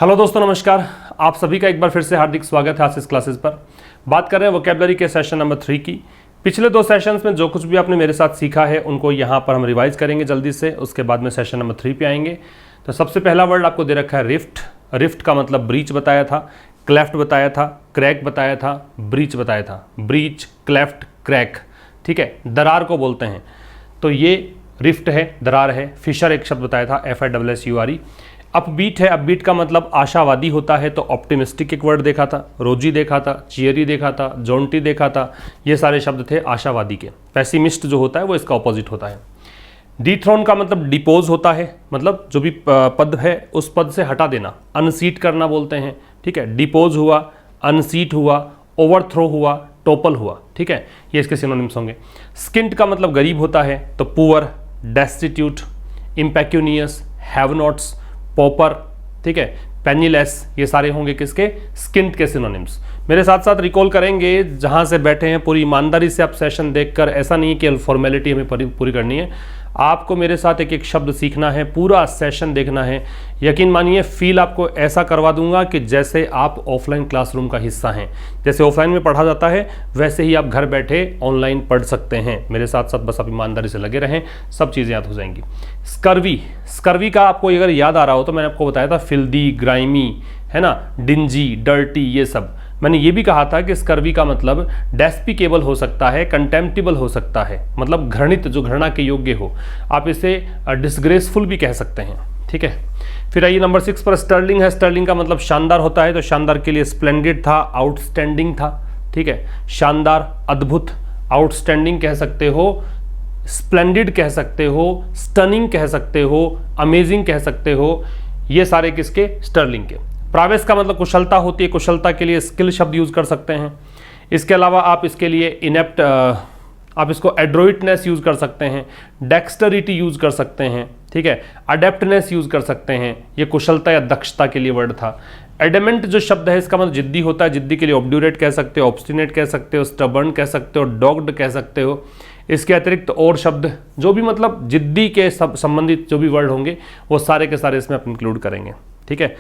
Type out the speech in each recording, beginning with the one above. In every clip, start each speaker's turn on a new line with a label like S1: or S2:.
S1: Hello दोस्तों, नमस्कार। आप सभी का एक बार फिर से हार्दिक स्वागत है आशीष क्लासेस पर। बात कर रहे हैं वोकैबुलरी के सेशन नंबर 3 की। पिछले 2 सेशंस में जो कुछ भी आपने मेरे साथ सीखा है उनको यहाँ पर हम रिवाइज करेंगे जल्दी से, उसके बाद में सेशन नंबर 3 पे आएंगे। तो सबसे पहला वर्ड आपको दे रखा है रिफ्ट। रिफ्ट का मतलब ब्रीच बताया था, क्लेफ्ट बताया था, क्रैक बताया था, ब्रीच बताया था। ब्रीच, क्लेफ्ट, क्रैक, ठीक है, दरार को बोलते हैं। तो ये रिफ्ट है, दरार है। फिशर एक शब्द बताया था, FISSURE। अपबीट है, अपबीट का मतलब आशावादी होता है। तो ऑप्टिमिस्टिक एक वर्ड देखा था, रोजी देखा था, चियरी देखा था, जॉन्टी देखा था। ये सारे शब्द थे आशावादी के। पेसिमिस्ट जो होता है वो इसका ऑपोजिट होता है। डिथ्रोन का मतलब डिपोज होता है, मतलब जो भी पद है उस पद से हटा देना, अनसीट करना बोलते हैं, ठीक है। डिपोज हुआ, अनसीट हुआ, ओवरथ्रो हुआ, टोपल हुआ, ठीक है। ये इसके सिनोनिम्स होंगे। स्किंट का मतलब गरीब होता है। तो poor, destitute, impecunious, have nots, pauper, ठीक है, पेनीलेस, ये सारे होंगे किसके? स्किंट के सिनोनिम्स। मेरे साथ साथ रिकॉल करेंगे जहां से बैठे हैं, पूरी ईमानदारी से आप सेशन देखकर। ऐसा नहीं कि फॉर्मेलिटी हमें पूरी करनी है, आपको मेरे साथ एक एक शब्द सीखना है, पूरा सेशन देखना है। यकीन मानिए फील आपको ऐसा करवा दूंगा कि जैसे आप ऑफलाइन क्लासरूम का हिस्सा हैं। जैसे ऑफलाइन में पढ़ा जाता है वैसे ही आप घर बैठे ऑनलाइन पढ़ सकते हैं। मेरे साथ साथ बस आप ईमानदारी से लगे रहें, सब चीज़ें याद हो जाएंगी। स्कर्वी, स्कर्वी का आपको अगर याद आ रहा हो तो मैंने आपको बताया था फिल्दी, ग्राइमी, है ना, डिंजी, डर्टी, ये सब। मैंने ये भी कहा था कि स्कर्वी का मतलब डेस्पिकेबल हो सकता है, कंटेम्प्टिबल हो सकता है, मतलब घृणित, जो घृणा के योग्य हो। आप इसे डिसग्रेसफुल भी कह सकते हैं, ठीक है। फिर आइए नंबर 6 पर स्टर्लिंग है। स्टर्लिंग का मतलब शानदार होता है। तो शानदार के लिए स्प्लेंडिड था, आउटस्टैंडिंग था, ठीक है। शानदार, अद्भुत, आउटस्टैंडिंग कह सकते हो, स्प्लेंडिड कह सकते हो, स्टनिंग कह सकते हो, अमेजिंग कह सकते हो। ये सारे किसके? स्टर्लिंग के। प्रावेस का मतलब कुशलता होती है। कुशलता के लिए स्किल शब्द यूज कर सकते हैं। इसके अलावा आप इसके लिए इनेप्ट, आप इसको एड्रोइटनेस यूज कर सकते हैं, डेक्स्टरिटी यूज कर सकते हैं, ठीक है, अडेप्टनेस यूज कर सकते हैं। ये कुशलता या दक्षता के लिए वर्ड था। एडमेंट जो शब्द है इसका मतलब जिद्दी होता है। जिद्दी के लिए ऑब्ड्यूरेट कह सकते हो, ऑब्स्टिनेट कह सकते हो, स्टबर्न कह सकते हो, डॉग्ड कह सकते हो। इसके अतिरिक्त और शब्द जो भी मतलब जिद्दी के संबंधित जो भी वर्ड होंगे वो सारे के सारे इसमें आप इंक्लूड करेंगे, ठीक है।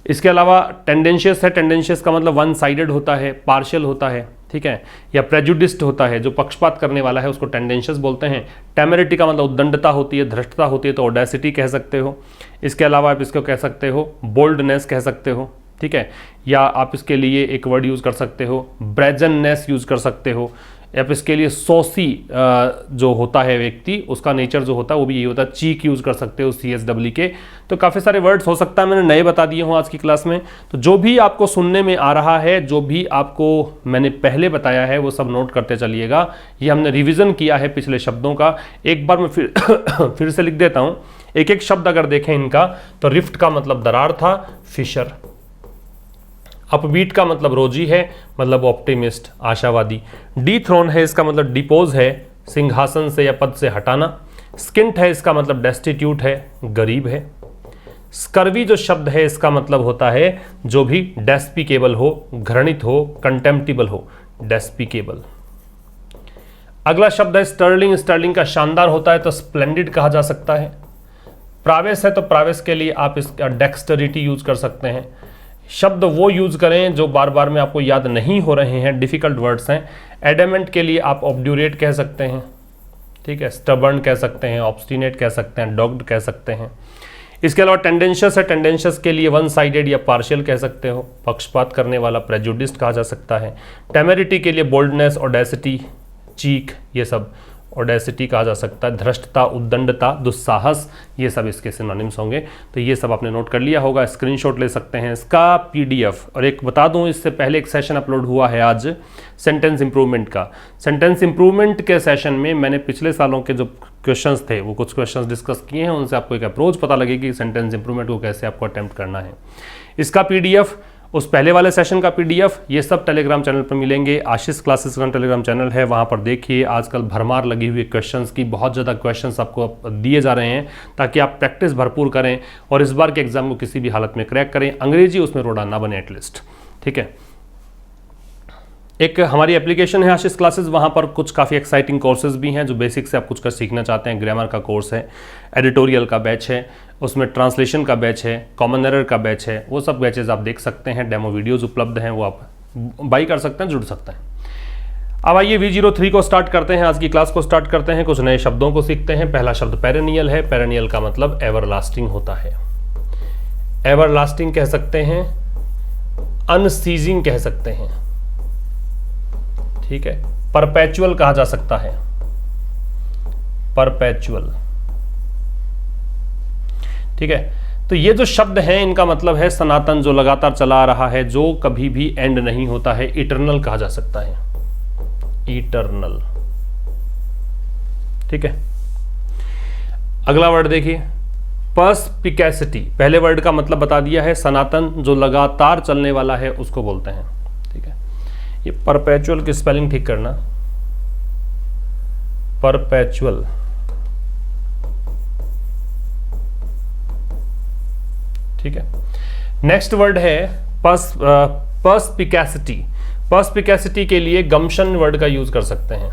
S1: इसके अलावा टेंडेंशियस है। टेंडेंशियस का मतलब वन साइडेड होता है, पार्शियल होता है, ठीक है, या प्रेजुडिस्ड होता है, जो पक्षपात करने वाला है उसको टेंडेंशियस बोलते हैं। टेमेरिटी का मतलब उद्दंडता होती है, धृष्टता होती है, तो ऑडेसिटी कह सकते हो। इसके अलावा आप इसको कह सकते हो बोल्डनेस कह सकते हो, ठीक है, या आप इसके लिए एक वर्ड यूज कर सकते हो ब्रेजननेस यूज कर सकते हो। आप इसके लिए सॉसी जो होता है व्यक्ति, उसका नेचर जो होता है वो भी यही होता है। चीक यूज कर सकते हो, CSW के। तो काफ़ी सारे वर्ड्स हो सकता है मैंने नए बता दिए हों आज की क्लास में। तो जो भी आपको सुनने में आ रहा है, जो भी आपको मैंने पहले बताया है वो सब नोट करते चलिएगा। ये हमने रिविजन किया है पिछले शब्दों का। एक बार मैं फिर से लिख देता हूँ। एक एक शब्द अगर देखें इनका, तो रिफ्ट का मतलब दरार था, फिशर। अपबीट का मतलब रोजी है, मतलब ऑप्टिमिस्ट, आशावादी। डीथ्रोन है, इसका मतलब डिपोज है, सिंहासन से या पद से हटाना। स्किंट है, इसका मतलब डेस्टिट्यूट है, गरीब है। स्कर्वी जो शब्द है इसका मतलब होता है जो भी डेस्पिकेबल हो, घृणित हो, कंटेम्प्टिबल हो, डेस्पिकेबल। अगला शब्द है स्टर्लिंग। स्टर्लिंग का शानदार होता है, तो स्प्लेंडिड कहा जा सकता है। प्रावेस है, तो प्रावेस के लिए आप इसका डेक्स्टरिटी यूज कर सकते हैं। शब्द वो यूज करें जो बार बार में आपको याद नहीं हो रहे हैं, डिफिकल्ट वर्ड्स हैं। एडेमेंट के लिए आप ऑब्ड्यूरेट कह सकते हैं, ठीक है, स्टबर्न कह सकते हैं, ऑब्स्टिनेट कह सकते हैं, डॉग्ड कह सकते हैं। इसके अलावा टेंडेंशियस है। टेंडेंशियस के लिए वन साइडेड या पार्शियल कह सकते हो, पक्षपात करने वाला, प्रेजुडिस्ड कहा जा सकता है। टेमेरिटी के लिए बोल्डनेस, ऑडेसिटी, चीक, ये सब ऑडेसिटी कहा जा सकता है। धृष्टता, उद्दंडता, दुस्साहस, ये सब इसके सिनोनिम्स होंगे। तो ये सब आपने नोट कर लिया होगा, स्क्रीनशॉट ले सकते हैं इसका PDF। और एक बता दूं, इससे पहले एक सेशन अपलोड हुआ है आज सेंटेंस इंप्रूवमेंट का। सेंटेंस इंप्रूवमेंट के सेशन में मैंने पिछले सालों के जो क्वेश्चंस थे वो कुछ क्वेश्चंस डिस्कस किए हैं, उनसे आपको एक अप्रोच पता लगेगी सेंटेंस इंप्रूवमेंट को कैसे आपको अटेम्प्ट करना है। इसका PDF, उस पहले वाले सेशन का PDF, ये सब टेलीग्राम चैनल पर मिलेंगे। आशीष क्लासेस का टेलीग्राम चैनल है, वहाँ पर देखिए। आजकल भरमार लगी हुई क्वेश्चंस की, बहुत ज़्यादा क्वेश्चंस आपको दिए जा रहे हैं ताकि आप प्रैक्टिस भरपूर करें और इस बार के एग्जाम को किसी भी हालत में क्रैक करें। अंग्रेजी उसमें रोड़ा ना बने एटलीस्ट, ठीक है। एक हमारी एप्लीकेशन है आशीष क्लासेस, वहाँ पर कुछ काफ़ी एक्साइटिंग कोर्सेज भी हैं जो बेसिक से आप कुछ कर सीखना चाहते हैं। ग्रामर का कोर्स है, एडिटोरियल का बैच है, उसमें ट्रांसलेशन का बैच है, कॉमन एरर का बैच है, वो सब बैचेज आप देख सकते हैं। डेमो वीडियोज़ उपलब्ध हैं, वो आप बाई कर सकते हैं, जुड़ सकते हैं। अब आइए V03 को स्टार्ट करते हैं, आज की क्लास को स्टार्ट करते हैं। कुछ नए शब्दों को सीखते हैं। पहला शब्द पेरेनियल है। पेरेनियल का मतलब एवरलास्टिंग होता है। एवरलास्टिंग कह सकते हैं, अनसीजिंग कह सकते हैं, ठीक है। परपेचुअल कहा जा सकता है, परपेचुअल, ठीक है। तो ये जो शब्द हैं इनका मतलब है सनातन, जो लगातार चला आ रहा है, जो कभी भी एंड नहीं होता है। इटर्नल कहा जा सकता है, इटर्नल, ठीक है। अगला वर्ड देखिए, पर्स्पिकेसिटी। पहले वर्ड का मतलब बता दिया है, सनातन, जो लगातार चलने वाला है उसको बोलते हैं, ठीक है। ये परपेचुअल की स्पेलिंग ठीक करना, परपेचुअल, ठीक है। नेक्स्ट वर्ड है पर्स्पिकेसिटी। पर्स्पिकेसिटी के लिए गम्शन वर्ड का यूज कर सकते हैं,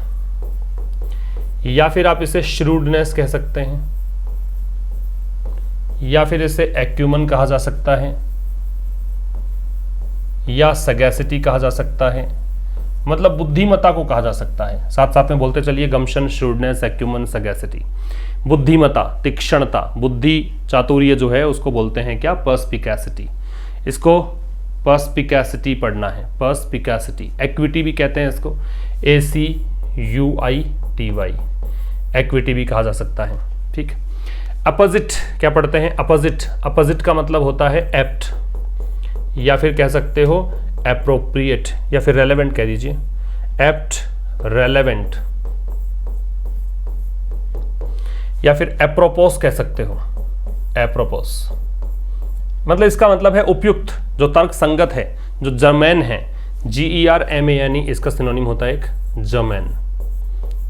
S1: या फिर आप इसे श्रूडनेस कह सकते हैं, या फिर इसे एक्यूमन कहा जा सकता है, या सगैसिटी कहा जा सकता है। मतलब बुद्धिमत्ता को कहा जा सकता है। साथ साथ में बोलते चलिए, गम्शन, श्रूडनेस, एक्यूमन, सगैसिटी। बुद्धिमत्ता, तीक्ष्णता, बुद्धि चातुर्य जो है उसको बोलते हैं क्या, पर्स्पिकेसिटी। इसको पर्स्पिकेसिटी पढ़ना है, पर्स्पिकेसिटी। एक्विटी भी कहते हैं इसको, ACUITY, एक्विटी भी कहा जा सकता है, ठीक। अपोजिट क्या पढ़ते हैं, अपोजिट। अपोजिट का मतलब होता है एप्ट, या फिर कह सकते हो एप्रोप्रिएट, या फिर रेलेवेंट कह दीजिए, एप्ट, रेलेवेंट, या फिर एप्रोपोस कह सकते हो, एप्रोपोस। मतलब इसका मतलब है उपयुक्त, जो तर्क संगत है, जो जर्मैन है, GERMANE इसका सिनोनिम होता है एक जर्मैन।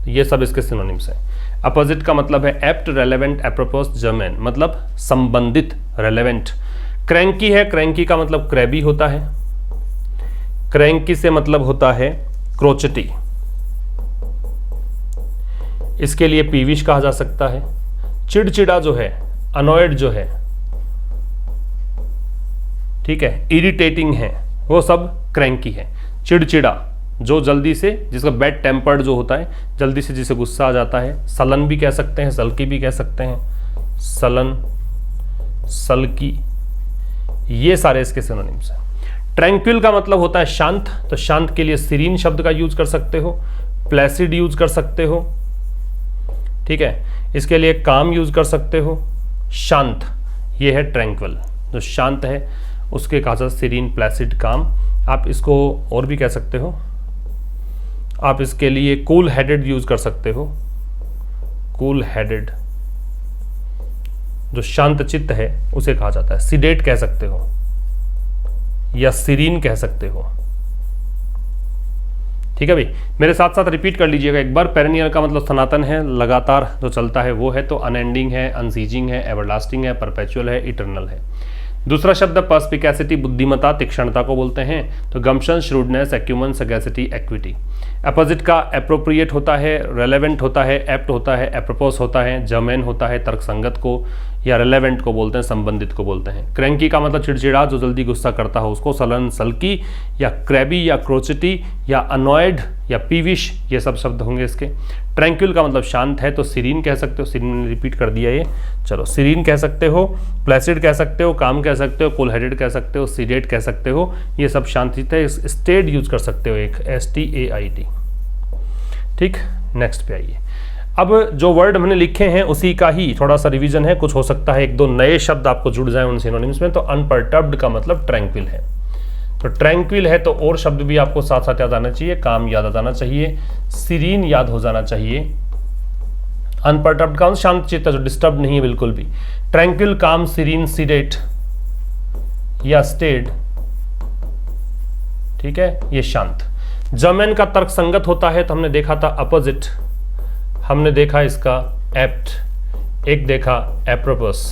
S1: ये सब इसके सिनोनिम्स हैं। अपोजिट का मतलब है एप्ट, रेलेवेंट, एप्रोपोस, जर्मैन, मतलब संबंधित, रेलेवेंट। क्रैंकी है, क्रैंकी का मतलब क्रैबी होता है। क्रैंकी से मतलब होता है क्रोचटी। इसके लिए पीविश कहा जा सकता है। चिड़चिड़ा जो है, अनॉयड जो है, ठीक है, इरिटेटिंग है, वो सब क्रैंकी है। चिड़चिड़ा, जो जल्दी से, जिसका बैड टेम्पर्ड जो होता है, जल्दी से जिसे गुस्सा आ जाता है। सलन भी कह सकते हैं, सल्की भी कह सकते हैं, सलन, सल्की, ये सारे इसके सिनोनिम्स हैं। ट्रैंक्विल का मतलब होता है शांत, तो शांत के लिए सीरीन शब्द का यूज कर सकते हो, प्लेसिड यूज कर सकते हो, ठीक है। इसके लिए काम यूज कर सकते हो, शांत, ये है ट्रैंक्विल, जो शांत है उसके कहा सीरीन, प्लेसिड, काम। आप इसको और भी कह सकते हो, आप इसके लिए कूल हेडेड यूज कर सकते हो, कूल हेडेड, जो शांत चित्त है उसे कहा जाता है। सिडेट कह सकते हो, या सीरीन कह सकते हो, ठीक है भाई। मेरे साथ साथ रिपीट कर लीजिएगा एक बार। पेरेनियल का मतलब सनातन है, लगातार जो चलता है वो है, तो अनएंडिंग है, अनसीजिंग है, एवरलास्टिंग है, परपेचुअल है, इटर्नल है। दूसरा शब्द पर्स्पिकेसिटी, बुद्धिमत्ता, तीक्ष्णता को बोलते हैं, तो गम्शन, shrewdness, acumen, sagacity, equity. Opposite का एप्रोप्रिएट होता है, रेलेवेंट होता है, एप्ट होता है, एप्रोपोस होता है, जर्मैन होता है, तर्कसंगत को या रेलेवेंट को बोलते हैं, संबंधित को बोलते हैं। क्रैंकी का मतलब चिड़चिड़ा, जो जल्दी गुस्सा करता हो उसको, सलन, सल्की, या क्रैबी, या क्रोचिटी, या अनॉयड, या पीविश, ये सब शब्द होंगे इसके। ट्रैंक्विल का मतलब शांत है, तो सीरीन कह सकते हो, सीरीन ने रिपीट कर दिया ये, चलो सीरीन कह सकते हो, प्लेसिड कह सकते हो, काम कह सकते हो, कूल हेडेड कह सकते हो, सीडेट कह सकते हो, ये सब शांतित है। स्टेड यूज कर सकते हो, एक STAIT, ठीक। नेक्स्ट पे आइए। अब जो वर्ड हमने लिखे हैं उसी का ही थोड़ा सा रिवीजन है, कुछ हो सकता है एक दो नए शब्द आपको जुड़ जाए उन सिनोनिम्स में। तो अनपर्टर्ब्ड का मतलब ट्रैंक्विल है, तो ट्रैंक्विल है तो और शब्द भी आपको साथ साथ याद आना चाहिए। काम याद आ जाना चाहिए, सीरीन याद हो जाना चाहिए। अनपर्टर्ब्ड का शांत चित्त, जो डिस्टर्ब नहीं है बिल्कुल भी। ट्रैंक्विल, काम, सीरीन, सीडेट या स्टेड, ठीक है, ये शांत। जर्मन का तर्क संगत होता है, तो हमने देखा था अपोजिट, हमने देखा इसका एप्ट, एक देखा एप्रोपोस,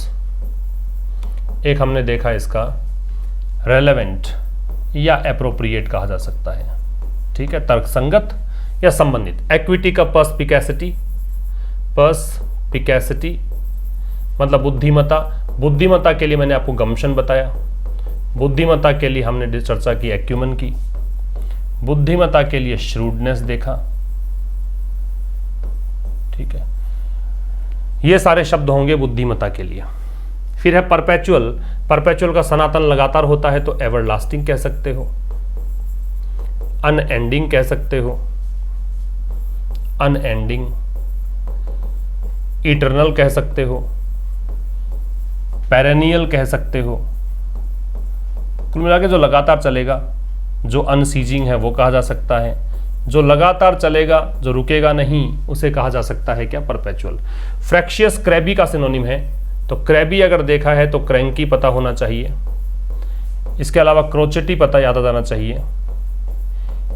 S1: एक हमने देखा इसका रेलेवेंट या एप्रोप्रिएट कहा जा सकता है, ठीक है, तर्कसंगत या संबंधित। एक्विटी का पर्स्पिकेसिटी, पर्स्पिकेसिटी मतलब बुद्धिमत्ता। बुद्धिमत्ता के लिए मैंने आपको गम्शन बताया, बुद्धिमत्ता के लिए हमने चर्चा की एक्यूमन की, बुद्धिमत्ता के लिए श्रूडनेस देखा, ठीक है, ये सारे शब्द होंगे बुद्धिमत्ता के लिए। फिर है परपेचुअल, परपेचुअल का सनातन लगातार होता है तो एवरलास्टिंग कह सकते हो, अनएंडिंग कह सकते हो, अनएंडिंग, इटर्नल कह सकते हो, पेरेनियल कह सकते हो। कुल मिला के जो लगातार चलेगा, जो अनसीजिंग है वो कहा जा सकता है, जो लगातार चलेगा, जो रुकेगा नहीं, उसे कहा जा सकता है क्या, परपेचुअल। फ्रैक्शियस क्रैबी का सिनोनिम है, तो क्रैबी अगर देखा है तो क्रैंकी पता होना चाहिए। इसके अलावा क्रोचेटी पता याद आ जाना चाहिए।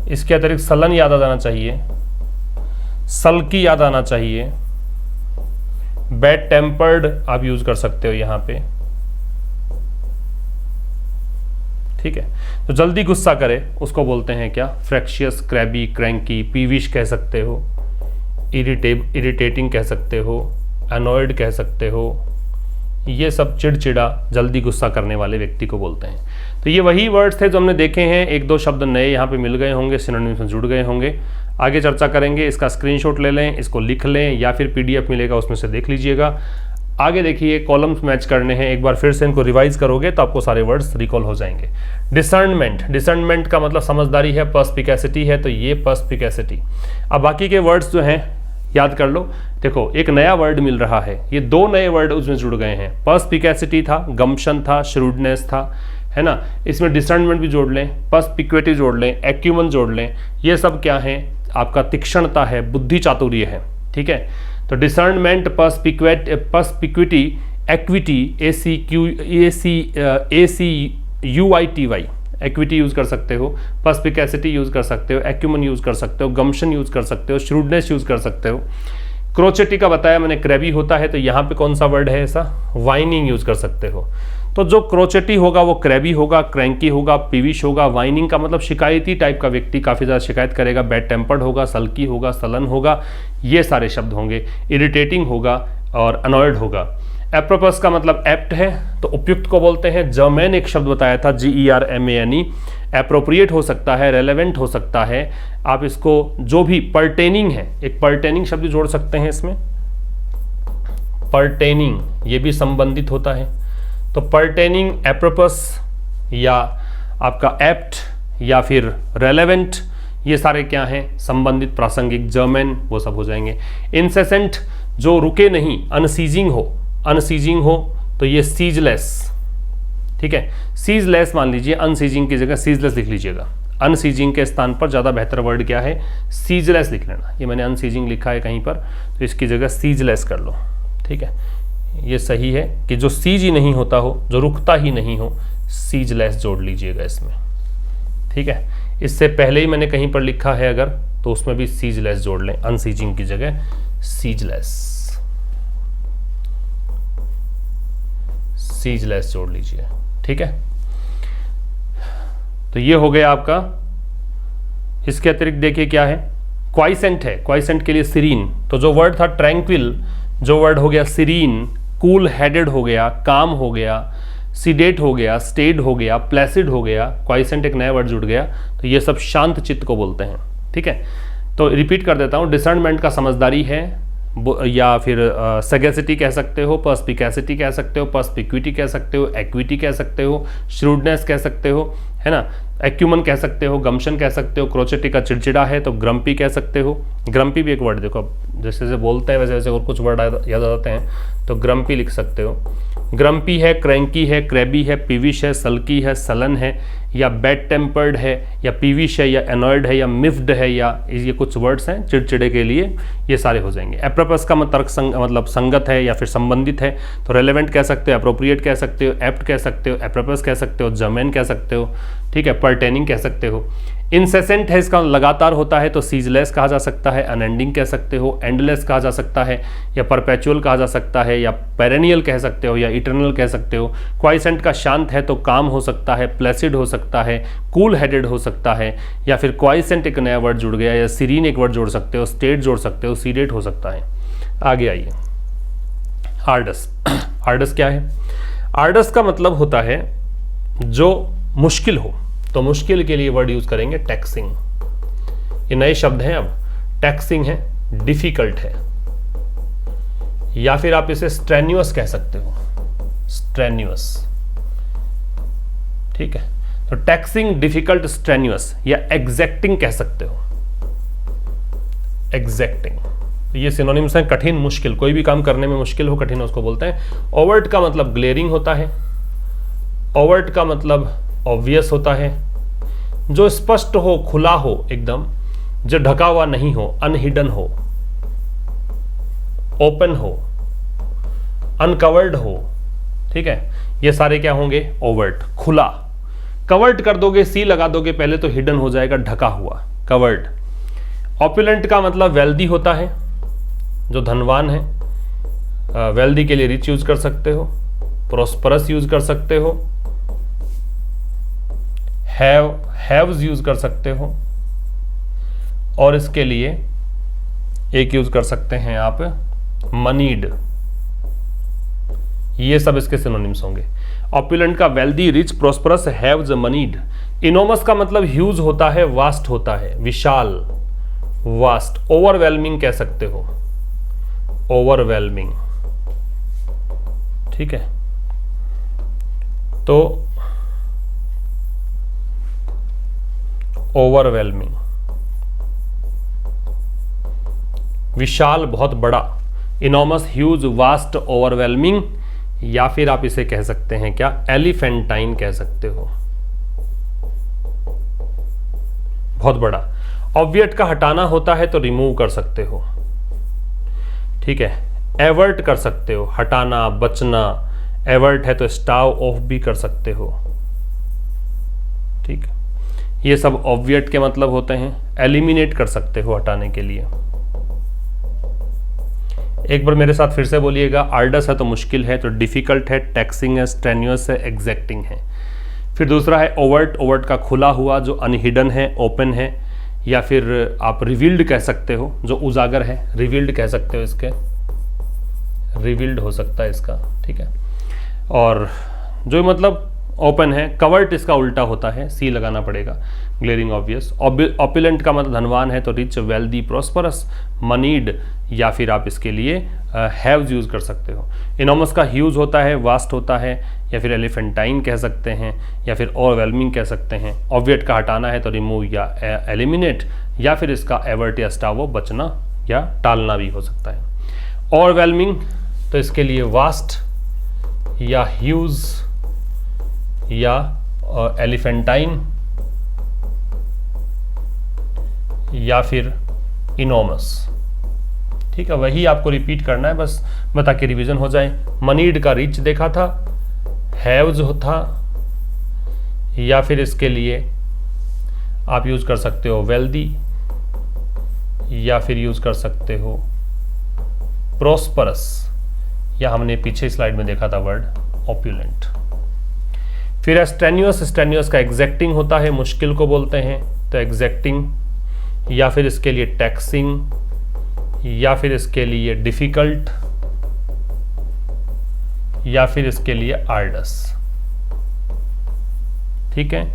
S1: इसके अतिरिक्त सलन याद आ जाना चाहिए, सल्की याद आना चाहिए, बैड टेम्पर्ड आप यूज कर सकते हो यहां पे, ठीक है। तो जल्दी गुस्सा करे उसको बोलते हैं क्या, फ्रैक्शियस, क्रैबी, क्रैंकी, पीविश कह सकते हो, इरिटेटिंग कह सकते हो, अनॉयड कह सकते हो। ये सब चिड़चिड़ा, जल्दी गुस्सा करने वाले व्यक्ति को बोलते हैं। तो ये वही वर्ड्स थे जो हमने देखे हैं, एक दो शब्द नए यहाँ पे मिल गए होंगे, सिनोनिम्स में जुड़ गए होंगे। आगे चर्चा करेंगे, इसका स्क्रीनशॉट ले लें, इसको लिख लें या फिर पीडीएफ मिलेगा उसमें से देख लीजिएगा। आगे देखिए कॉलम्स मैच करने हैं, एक बार फिर से इनको रिवाइज करोगे तो आपको सारे वर्ड्स रिकॉल हो जाएंगे। डिसर्नमेंट, डिसर्नमेंट का मतलब समझदारी है, पर्स्पिकेसिटी है, तो ये पर्स्पिकेसिटी। अब बाकी के वर्ड्स जो हैं याद कर लो। देखो एक नया वर्ड मिल रहा है, ये दो नए वर्ड उसमें जुड़ गए हैं, पर्स्पिकेसिटी था, गम्शन था, श्रूडनेस था, है ना। इसमें डिसर्नमेंट भी जोड़ लें, पर्स्पिक्विटी जोड़ लें, एक्यूमन जोड़ लें, ये सब क्या है, आपका तीक्ष्णता है, बुद्धि चातुर्य है, ठीक है। तो discernment, perspicuity, acuity, ACUITY, acuity use कर सकते हो, पर्स्पिकेसिटी यूज कर सकते हो, एक्यूमन यूज कर सकते हो, गम्शन यूज कर सकते हो, श्रूडनेस यूज कर सकते हो। क्रोचेटी का बताया मैंने, क्रैबी होता है, तो यहाँ पे कौन सा वर्ड है ऐसा, वाइनिंग यूज कर सकते हो। तो जो क्रोचेटी होगा वो क्रैबी होगा, क्रैंकी होगा, पीविश होगा। वाइनिंग का मतलब शिकायती टाइप का व्यक्ति, काफ़ी ज़्यादा शिकायत करेगा। बैड टेम्पर्ड होगा, सल्की होगा, सलन होगा, ये सारे शब्द होंगे। इरिटेटिंग होगा और अनॉयड होगा। एप्रोपस का मतलब एप्ट है, तो उपयुक्त को बोलते हैं। जर्मैन एक शब्द बताया था, GERMANE, एप्रोप्रिएट हो सकता है, रेलेवेंट हो सकता है। आप इसको जो भी पर्टेनिंग है, एक पर्टेनिंग शब्द जोड़ सकते हैं इसमें, पर्टेनिंग, ये भी संबंधित होता है। तो पर्टेनिंग, एप्रोपस या आपका एप्ट या फिर रेलेवेंट, ये सारे क्या हैं, संबंधित, प्रासंगिक। जर्मन वो सब हो जाएंगे। इंसेसेंट, जो रुके नहीं, अनसीजिंग हो, अनसीजिंग हो, तो ये सीजलेस, ठीक है। सीजलेस मान लीजिए, अनसीजिंग की जगह सीजलेस लिख लीजिएगा। अनसीजिंग के स्थान पर ज़्यादा बेहतर वर्ड क्या है, सीजलेस लिख लेना। ये मैंने अनसीजिंग लिखा है कहीं पर, तो इसकी जगह सीजलेस कर लो, ठीक है। ये सही है कि जो सीज ही नहीं होता हो, जो रुकता ही नहीं हो, सीजलेस जोड़ लीजिएगा इसमें, ठीक है। इससे पहले ही मैंने कहीं पर लिखा है अगर, तो उसमें भी सीजलेस जोड़ लें, अनसीजिंग की जगह सीजलेस, सीजलेस जोड़ लीजिए, ठीक है। तो ये हो गया आपका। इसके अतिरिक्त देखिए क्या है, क्वाइसेंट है, क्वाइसेंट के लिए सीरीन। तो जो वर्ड था ट्रैंक्विल, जो वर्ड हो गया सीरीन, कूल हेडेड हो गया, काम हो गया, सीडेट हो गया, स्टेड हो गया, प्लेसिड हो गया। क्वाइसेंट एक नया वर्ड जुड़ गया, तो ये सब शांत चित्त को बोलते हैं, ठीक है। तो रिपीट कर देता हूँ, डिसर्नमेंट का समझदारी है, या फिर सगेसिटी कह सकते हो, पर्स्पिकेसिटी कह सकते हो, पर्स्पिक्विटी कह सकते हो, एक्विटी कह सकते हो, श्रूडनेस कह सकते हो, है ना। एक्यूमन कह सकते हो, गम्शन कह सकते हो। क्रोचेटी का चिड़चिड़ा है तो ग्रम्पी कह सकते हो। ग्रम्पी भी एक वर्ड, देखो अब जैसे जैसे बोलते हैं वैसे वैसे और कुछ वर्ड याद आ जाते हैं, तो ग्रम्पी लिख सकते हो। ग्रम्पी है, क्रैंकी है, क्रैबी है, पीविश है, सल्की है, सलन है, या बैड टेम्पर्ड है, या पीविश है, या एनॉयड है, या मिफ्ड है, या ये कुछ वर्ड्स हैं चिड़चिड़े के लिए, ये सारे हो जाएंगे। एप्रोपस का मतलब संगत है या फिर संबंधित है, तो रेलेवेंट कह सकते हो, अप्रोप्रिएट कह सकते हो, एप्ट कह सकते हो, एप्रोपस कह सकते हो, जर्मन कह सकते हो। ठीक है, पर्टेनिंग कह सकते हो। इंसेसेंट है, इसका लगातार होता है तो सीजलेस कहा जा सकता है, अनएंडिंग कह सकते हो, एंडलेस कहा जा सकता है, या परपेचुअल कहा जा सकता है, या पेरेनियल कह सकते हो, या इटर्नल कह सकते हो। क्वाइसेंट का शांत है तो काम हो सकता है, प्लेसिड हो सकता है, कूल हेडेड हो सकता है, या फिर क्वाइसेंट एक नया वर्ड जुड़ गया, या सीरीन एक वर्ड जोड़ सकते हो, स्टेट जोड़ सकते हो, सीडेट हो सकता है। आगे आइए, आर्डस। आर्डस क्या है? आर्डस का मतलब होता है जो मुश्किल हो, तो मुश्किल के लिए वर्ड यूज करेंगे टैक्सिंग। ये नए शब्द हैं अब, टैक्सिंग है, डिफिकल्ट है, या फिर आप इसे स्ट्रेन्यूअस कह सकते हो, स्ट्रेन्यूअस। ठीक है, तो टैक्सिंग, डिफिकल्ट, स्ट्रेन्यूअस, या एग्जैक्टिंग कह सकते हो, एग्जैक्टिंग। ये सिनोनिम्स हैं, कठिन, मुश्किल, कोई भी काम करने में मुश्किल हो, कठिन उसको बोलते हैं। ओवर्ट का मतलब ग्लेरिंग होता है, ओवर्ट का मतलब ऑब्वियस होता है, जो स्पष्ट हो, खुला हो एकदम, जो ढका हुआ नहीं हो, अनहिडन हो, ओपन हो, अनकवर्ड हो। ठीक है, ये सारे क्या होंगे? ओवर्ट, खुला। कवर्ड कर दोगे, सी लगा दोगे पहले तो हिडन हो जाएगा, ढका हुआ, कवर्ड। ऑपुलेंट का मतलब वेल्दी होता है, जो धनवान है। वेल्दी के लिए रिच यूज कर सकते हो, प्रोस्परस यूज कर सकते हो, हैव्स यूज कर सकते हो, और इसके लिए एक यूज कर सकते हैं आप मनीड। ये सब इसके सिनोनिम्स होंगे। ऑपुलेंट का wealthy, rich, prosperous, haves, moneyed. Enormous का मतलब ह्यूज होता है, वास्ट होता है, विशाल, वास्ट। ओवरवेलमिंग कह सकते हो, ओवरवेलमिंग। ठीक है, तो ओवरवेलमिंग, विशाल, बहुत बड़ा। इनॉमस, ह्यूज, वास्ट, ओवरवेलमिंग, या फिर आप इसे कह सकते हैं क्या? एलिफेंटाइन कह सकते हो, बहुत बड़ा। ऑब्वियट का हटाना होता है तो रिमूव कर सकते हो। ठीक है, एवर्ट कर सकते हो, हटाना, बचना। एवर्ट है तो स्टाव ऑफ भी कर सकते हो। ठीक, ये सब ऑब्वियट के मतलब होते हैं। एलिमिनेट कर सकते हो, हटाने के लिए। एक बार मेरे साथ फिर से बोलिएगा। आर्डस है तो मुश्किल है, तो डिफिकल्ट है, टैक्सिंग है, स्ट्रेन्यूअस है, एग्जैक्टिंग है। फिर दूसरा है ओवर्ट, ओवर्ट का खुला हुआ, जो अनहिडन है, ओपन है, या फिर आप रिवील्ड कह सकते हो, जो उजागर है, रिवील्ड कह सकते हो, इसके रिवील्ड हो सकता है इसका। ठीक है, और जो मतलब ओपन है। कवर्ट इसका उल्टा होता है, सी लगाना पड़ेगा, ग्लेरिंग, ऑब्वियस। ऑपुलेंट का मतलब धनवान है तो रिच, वेल्दी, प्रोस्परस, मनीड, या फिर आप इसके लिए हैव्स यूज कर सकते हो। इनॉमस का ह्यूज होता है, वास्ट होता है, या फिर एलिफेंटाइन कह सकते हैं, या फिर ओवरवेलमिंग कह सकते हैं। ऑब्वियट का हटाना है तो रिमूव या एलिमिनेट, या फिर इसका एवर्ट या स्टावो, बचना या टालना भी हो सकता है। ओवरवेलमिंग तो इसके लिए वास्ट या ह्यूज या एलिफेंटाइन या फिर इनॉमस। ठीक है, वही आपको रिपीट करना है, बस बता के रिवीजन हो जाए। मनीड का रिच देखा था, हैव्स था, या फिर इसके लिए आप यूज कर सकते हो वेल्दी, या फिर यूज कर सकते हो प्रोस्परस, या हमने पीछे स्लाइड में देखा था वर्ड ऑप्युलेंट। फिर स्ट्रेन्यूअस, स्ट्रेन्यूअस का एग्जैक्टिंग होता है, मुश्किल को बोलते हैं, तो एग्जैक्टिंग, या फिर इसके लिए टैक्सिंग, या फिर इसके लिए डिफिकल्ट, या फिर इसके लिए आर्डस। ठीक है,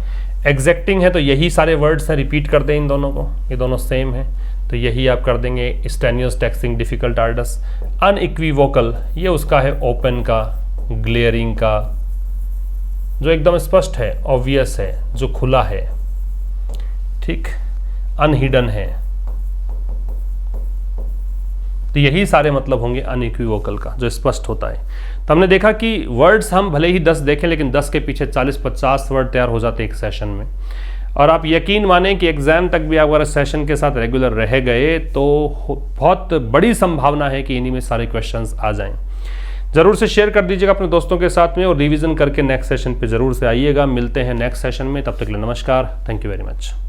S1: एग्जैक्टिंग है तो यही सारे वर्ड्स हैं, रिपीट कर दें इन दोनों को, ये दोनों सेम है, तो यही आप कर देंगे, स्ट्रेन्यूअस, टैक्सिंग, डिफिकल्ट, आर्डस। अनइक्विवोकल, ये उसका है ओपन का, ग्लेयरिंग का, जो एकदम स्पष्ट है, ऑब्वियस है, जो खुला है। ठीक, अनहिडन है, तो यही सारे मतलब होंगे अनइक्विवोकल का, जो स्पष्ट होता है। तो हमने देखा कि वर्ड्स हम भले ही 10 देखें, लेकिन 10 के पीछे 40-50 वर्ड तैयार हो जाते हैं एक सेशन में। और आप यकीन मानें कि एग्जाम तक भी अगर सेशन के साथ रेगुलर रह गए तो बहुत बड़ी संभावना है कि इन्हीं में सारे क्वेश्चंस आ जाएं। ज़रूर से शेयर कर दीजिएगा अपने दोस्तों के साथ में और रिवीजन करके नेक्स्ट सेशन पे ज़रूर से आइएगा। मिलते हैं नेक्स्ट सेशन में, तब तक के लिए नमस्कार। Thank you very much.